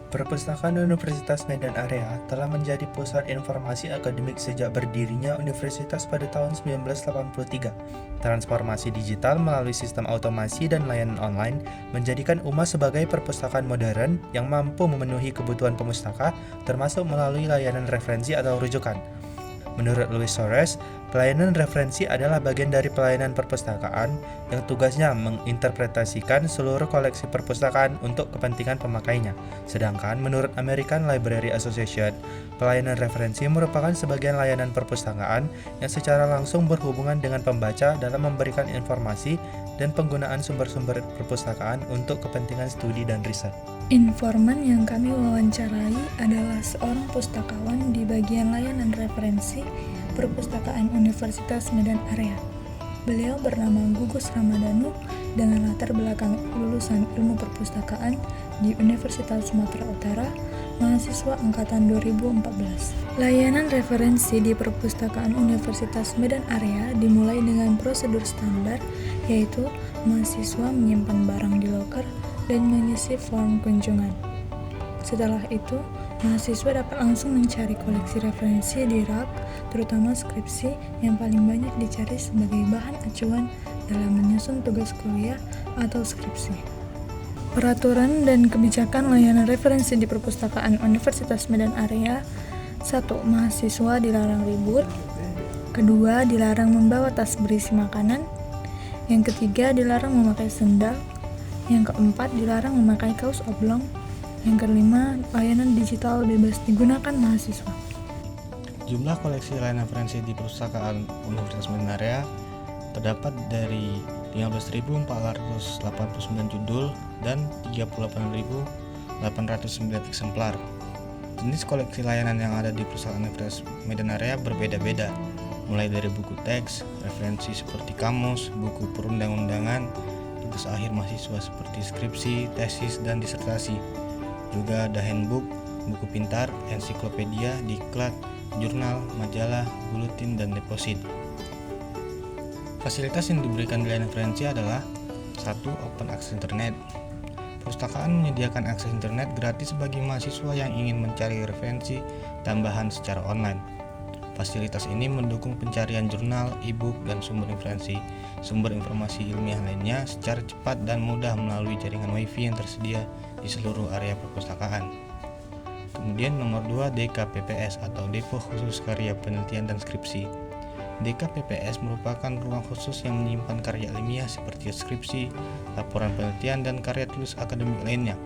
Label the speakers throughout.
Speaker 1: Perpustakaan Universitas Medan Area telah menjadi pusat informasi akademik sejak berdirinya universitas pada tahun 1983. Transformasi digital melalui sistem automasi dan layanan online menjadikan UMA sebagai perpustakaan modern yang mampu memenuhi kebutuhan pemustaka, termasuk melalui layanan referensi atau rujukan. Menurut Louis Sores, pelayanan referensi adalah bagian dari pelayanan perpustakaan yang tugasnya menginterpretasikan seluruh koleksi perpustakaan untuk kepentingan pemakainya. Sedangkan menurut American Library Association, pelayanan referensi merupakan sebagian layanan perpustakaan yang secara langsung berhubungan dengan pembaca dalam memberikan informasi dan penggunaan sumber-sumber perpustakaan untuk kepentingan studi dan riset.
Speaker 2: Informan yang kami wawancarai adalah seorang pustakawan di bagian layanan referensi Perpustakaan Universitas Medan Area. Beliau bernama Gugus Ramadhanu dengan latar belakang lulusan ilmu perpustakaan di Universitas Sumatera Utara, mahasiswa angkatan 2014. Layanan referensi di Perpustakaan Universitas Medan Area dimulai dengan prosedur standar, yaitu mahasiswa menyimpan barang di loker dan mengisi form kunjungan. Setelah itu, mahasiswa dapat langsung mencari koleksi referensi di rak, terutama skripsi yang paling banyak dicari sebagai bahan acuan dalam menyusun tugas kuliah atau skripsi. Peraturan dan kebijakan layanan referensi di Perpustakaan Universitas Medan Area. 1. Mahasiswa dilarang ribut. 2. Dilarang membawa tas berisi makanan. Yang ketiga, dilarang memakai sendal. Yang keempat, dilarang memakai kaos oblong. Yang kelima, layanan digital bebas digunakan mahasiswa.
Speaker 3: Jumlah koleksi layanan referensi di Perpustakaan Universitas Medan Area terdapat dari 15.489 judul dan 38.809 eksemplar. Jenis koleksi layanan yang ada di Perpustakaan Universitas Medan Area berbeda-beda, mulai dari buku teks, referensi seperti kamus, buku perundang-undangan, tugas akhir mahasiswa seperti skripsi, tesis, dan disertasi. Juga ada handbook, buku pintar, ensiklopedia, diklat, jurnal, majalah, buletin, dan deposit. Fasilitas yang diberikan di layanan referensi adalah 1. Open access internet. Perpustakaan menyediakan akses internet gratis bagi mahasiswa yang ingin mencari referensi tambahan secara online. Fasilitas ini mendukung pencarian jurnal, e-book, dan sumber informasi ilmiah lainnya secara cepat dan mudah melalui jaringan WiFi yang tersedia di seluruh area perpustakaan. Kemudian nomor 2, DKPPS atau Depo Khusus Karya Penelitian dan Skripsi. DKPPS merupakan ruang khusus yang menyimpan karya ilmiah seperti skripsi, laporan penelitian, dan karya tulis akademik lainnya.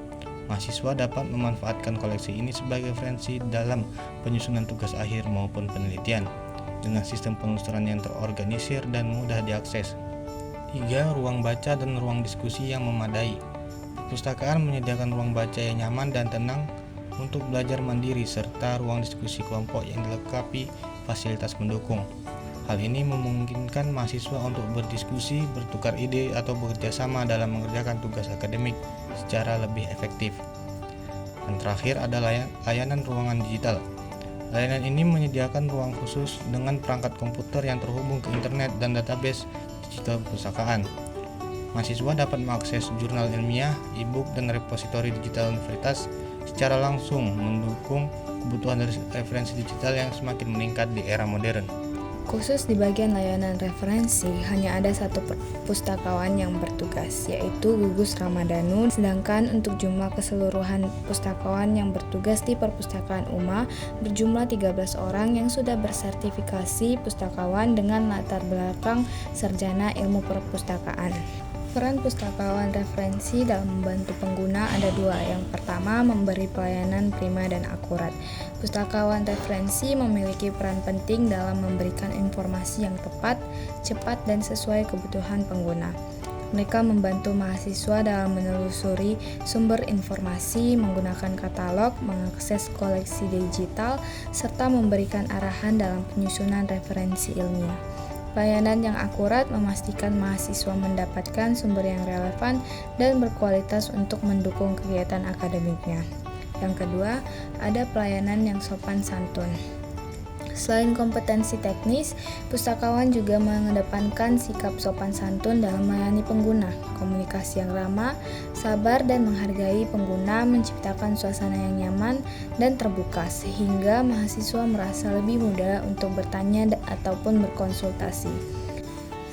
Speaker 3: Mahasiswa dapat memanfaatkan koleksi ini sebagai referensi dalam penyusunan tugas akhir maupun penelitian dengan sistem penelusuran yang terorganisir dan mudah diakses. 3. Ruang baca dan ruang diskusi yang memadai. Perpustakaan menyediakan ruang baca yang nyaman dan tenang untuk belajar mandiri serta ruang diskusi kelompok yang dilengkapi fasilitas pendukung. Hal ini memungkinkan mahasiswa untuk berdiskusi, bertukar ide, atau bekerja sama dalam mengerjakan tugas akademik secara lebih efektif. Dan terakhir ada layanan ruangan digital. Layanan ini menyediakan ruang khusus dengan perangkat komputer yang terhubung ke internet dan database digital perpustakaan. Mahasiswa dapat mengakses jurnal ilmiah, e-book, dan repositori digital universitas secara langsung, mendukung kebutuhan dari referensi digital yang semakin meningkat di era modern.
Speaker 4: Khusus di bagian layanan referensi, hanya ada satu pustakawan yang bertugas, yaitu Gugus Ramadhanu. Sedangkan untuk jumlah keseluruhan pustakawan yang bertugas di Perpustakaan UMA berjumlah 13 orang yang sudah bersertifikasi pustakawan dengan latar belakang sarjana ilmu perpustakaan. Peran pustakawan referensi dalam membantu pengguna ada dua. Yang pertama, memberi pelayanan prima dan akurat. Pustakawan referensi memiliki peran penting dalam memberikan informasi yang tepat, cepat, dan sesuai kebutuhan pengguna. Mereka membantu mahasiswa dalam menelusuri sumber informasi, menggunakan katalog, mengakses koleksi digital, serta memberikan arahan dalam penyusunan referensi ilmiah. Pelayanan yang akurat memastikan mahasiswa mendapatkan sumber yang relevan dan berkualitas untuk mendukung kegiatan akademiknya. Yang kedua, ada pelayanan yang sopan santun. Selain kompetensi teknis, pustakawan juga mengedepankan sikap sopan santun dalam melayani pengguna, komunikasi yang ramah, sabar dan menghargai pengguna, menciptakan suasana yang nyaman dan terbuka sehingga mahasiswa merasa lebih mudah untuk bertanya ataupun berkonsultasi.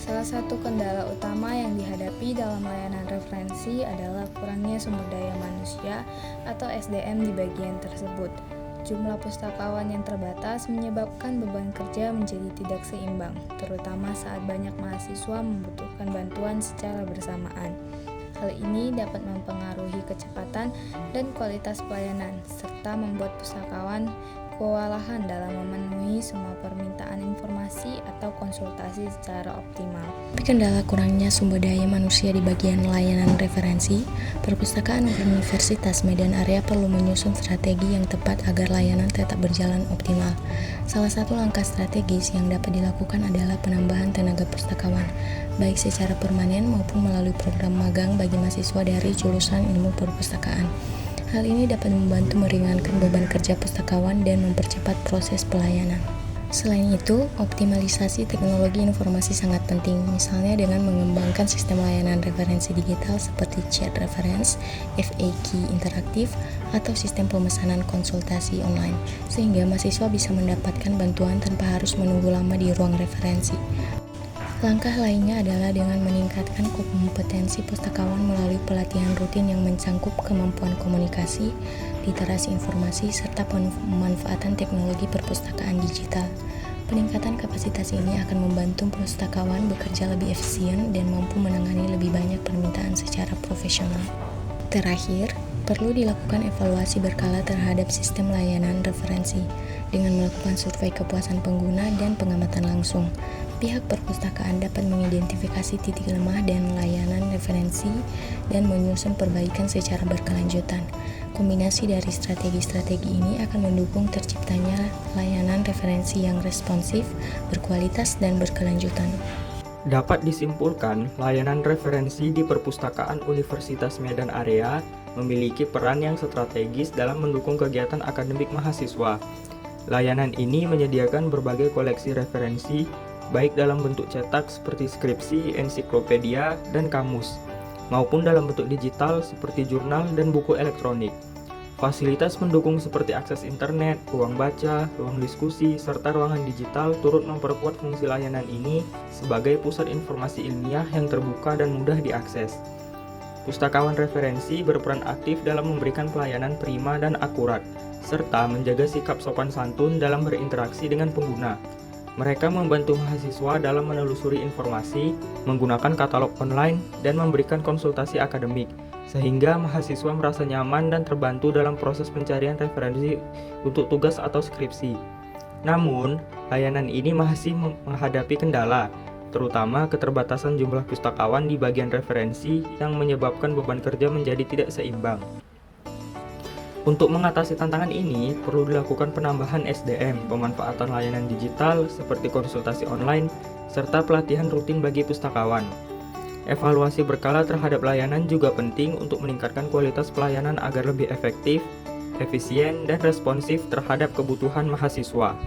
Speaker 4: Salah satu kendala utama yang dihadapi dalam layanan referensi adalah kurangnya sumber daya manusia atau SDM di bagian tersebut. Jumlah pustakawan yang terbatas menyebabkan beban kerja menjadi tidak seimbang, terutama saat banyak mahasiswa membutuhkan bantuan secara bersamaan. Hal ini dapat mempengaruhi kecepatan dan kualitas pelayanan, serta membuat pustakawan kewalahan dalam memenuhi semua permintaan informasi atau konsultasi secara optimal.
Speaker 5: Kendala kurangnya sumber daya manusia di bagian layanan referensi, perpustakaan Universitas Medan Area perlu menyusun strategi yang tepat agar layanan tetap berjalan optimal. Salah satu langkah strategis yang dapat dilakukan adalah penambahan tenaga pustakawan, baik secara permanen maupun melalui program magang bagi mahasiswa dari jurusan ilmu perpustakaan. Hal ini dapat membantu meringankan beban kerja pustakawan dan mempercepat proses pelayanan. Selain itu, optimalisasi teknologi informasi sangat penting, misalnya dengan mengembangkan sistem layanan referensi digital seperti chat reference, FAQ interaktif, atau sistem pemesanan konsultasi online, sehingga mahasiswa bisa mendapatkan bantuan tanpa harus menunggu lama di ruang referensi. Langkah lainnya adalah dengan meningkatkan kompetensi pustakawan melalui pelatihan rutin yang mencangkup kemampuan komunikasi, literasi informasi, serta pemanfaatan teknologi perpustakaan digital. Peningkatan kapasitas ini akan membantu pustakawan bekerja lebih efisien dan mampu menangani lebih banyak permintaan secara profesional. Terakhir, perlu dilakukan evaluasi berkala terhadap sistem layanan referensi dengan melakukan survei kepuasan pengguna dan pengamatan langsung. Pihak perpustakaan dapat mengidentifikasi titik lemah dan layanan referensi dan menyusun perbaikan secara berkelanjutan. Kombinasi dari strategi-strategi ini akan mendukung terciptanya layanan referensi yang responsif, berkualitas, dan berkelanjutan.
Speaker 6: Dapat disimpulkan, layanan referensi di Perpustakaan Universitas Medan Area memiliki peran yang strategis dalam mendukung kegiatan akademik mahasiswa. Layanan ini menyediakan berbagai koleksi referensi, baik dalam bentuk cetak seperti skripsi, ensiklopedia, dan kamus, maupun dalam bentuk digital seperti jurnal dan buku elektronik. Fasilitas mendukung seperti akses internet, ruang baca, ruang diskusi, serta ruangan digital turut memperkuat fungsi layanan ini sebagai pusat informasi ilmiah yang terbuka dan mudah diakses. Pustakawan referensi berperan aktif dalam memberikan pelayanan prima dan akurat, serta menjaga sikap sopan santun dalam berinteraksi dengan pengguna. Mereka membantu mahasiswa dalam menelusuri informasi, menggunakan katalog online, dan memberikan konsultasi akademik, sehingga mahasiswa merasa nyaman dan terbantu dalam proses pencarian referensi untuk tugas atau skripsi. Namun, layanan ini masih menghadapi kendala, terutama keterbatasan jumlah pustakawan di bagian referensi yang menyebabkan beban kerja menjadi tidak seimbang. Untuk mengatasi tantangan ini, perlu dilakukan penambahan SDM, pemanfaatan layanan digital seperti konsultasi online, serta pelatihan rutin bagi pustakawan. Evaluasi berkala terhadap layanan juga penting untuk meningkatkan kualitas pelayanan agar lebih efektif, efisien, dan responsif terhadap kebutuhan mahasiswa.